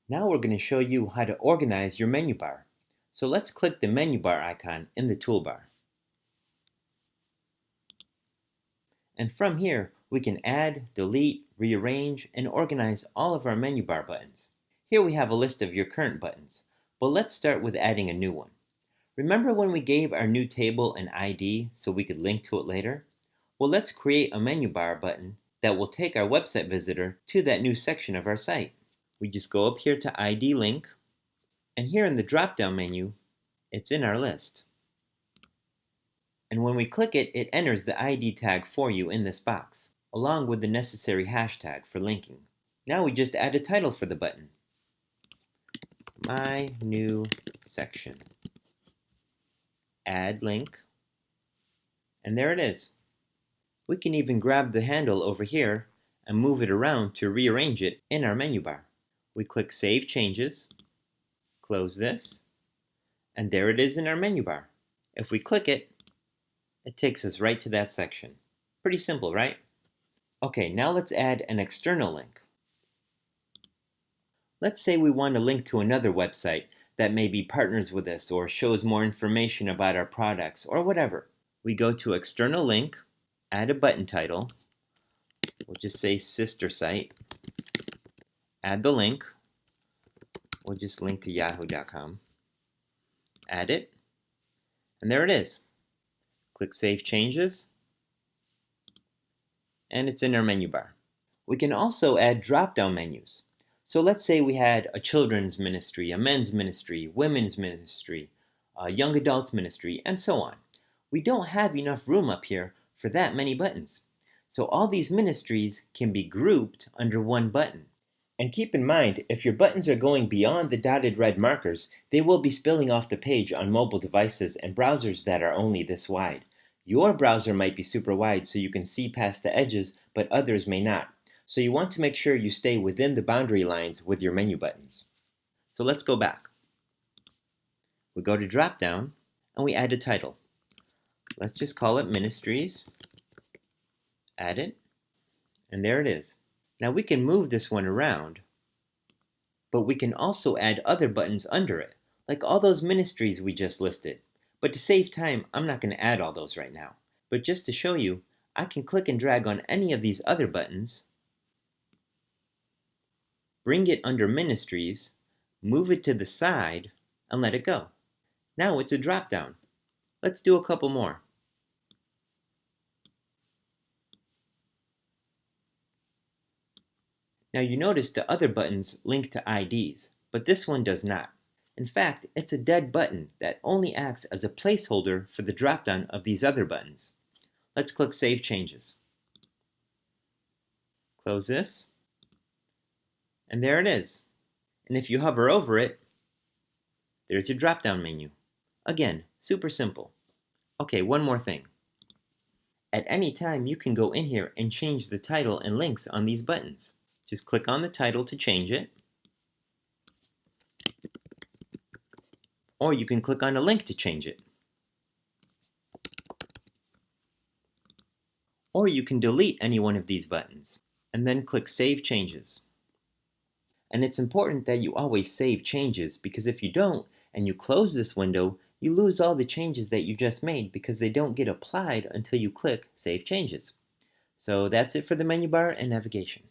Now we're going to show you how to organize your menu bar. So let's click the menu bar icon in the toolbar. And from here, we can add, delete, rearrange, and organize all of our menu bar buttons. Here we have a list of your current buttons, but let's start with adding a new one. Remember when we gave our new table an ID so we could link to it later? Well, let's create a menu bar button that will take our website visitor to that new section of our site. We just go up here to ID link, and here in the drop-down menu, it's in our list. And when we click it, it enters the ID tag for you in this box, along with the necessary hashtag for linking. Now we just add a title for the button. My new section. Add link. And there it is. We can even grab the handle over here and move it around to rearrange it in our menu bar. We click Save Changes, close this, and there it is in our menu bar. If we click it, it takes us right to that section. Pretty simple, right? Okay, now let's add an external link. Let's say we want to link to another website that maybe partners with us or shows more information about our products or whatever. We go to External Link, add a button title. We'll just say Sister Site. Add the link. We'll just link to yahoo.com. Add it. And there it is. Click Save Changes. And it's in our menu bar. We can also add drop-down menus. So let's say we had a children's ministry, a men's ministry, women's ministry, a young adults ministry, and so on. We don't have enough room up here for that many buttons. So all these ministries can be grouped under one button. And keep in mind, if your buttons are going beyond the dotted red markers, they will be spilling off the page on mobile devices and browsers that are only this wide. Your browser might be super wide so you can see past the edges, but others may not. So you want to make sure you stay within the boundary lines with your menu buttons. So let's go back. We go to drop down and we add a title. Let's just call it Ministries. Add it. And there it is. Now we can move this one around, but we can also add other buttons under it, like all those ministries we just listed. But to save time, I'm not going to add all those right now. But just to show you, I can click and drag on any of these other buttons, bring it under Ministries, move it to the side, and let it go. Now it's a drop down. Let's do a couple more. Now you notice the other buttons link to IDs, but this one does not. In fact, it's a dead button that only acts as a placeholder for the drop-down of these other buttons. Let's click Save Changes. Close this. And there it is. And if you hover over it, there's your drop-down menu. Again, super simple. Okay, one more thing. At any time, you can go in here and change the title and links on these buttons. Just click on the title to change it. Or you can click on a link to change it. Or you can delete any one of these buttons and then click Save Changes. And it's important that you always save changes, because if you don't and you close this window, you lose all the changes that you just made because they don't get applied until you click Save Changes. So that's it for the menu bar and navigation.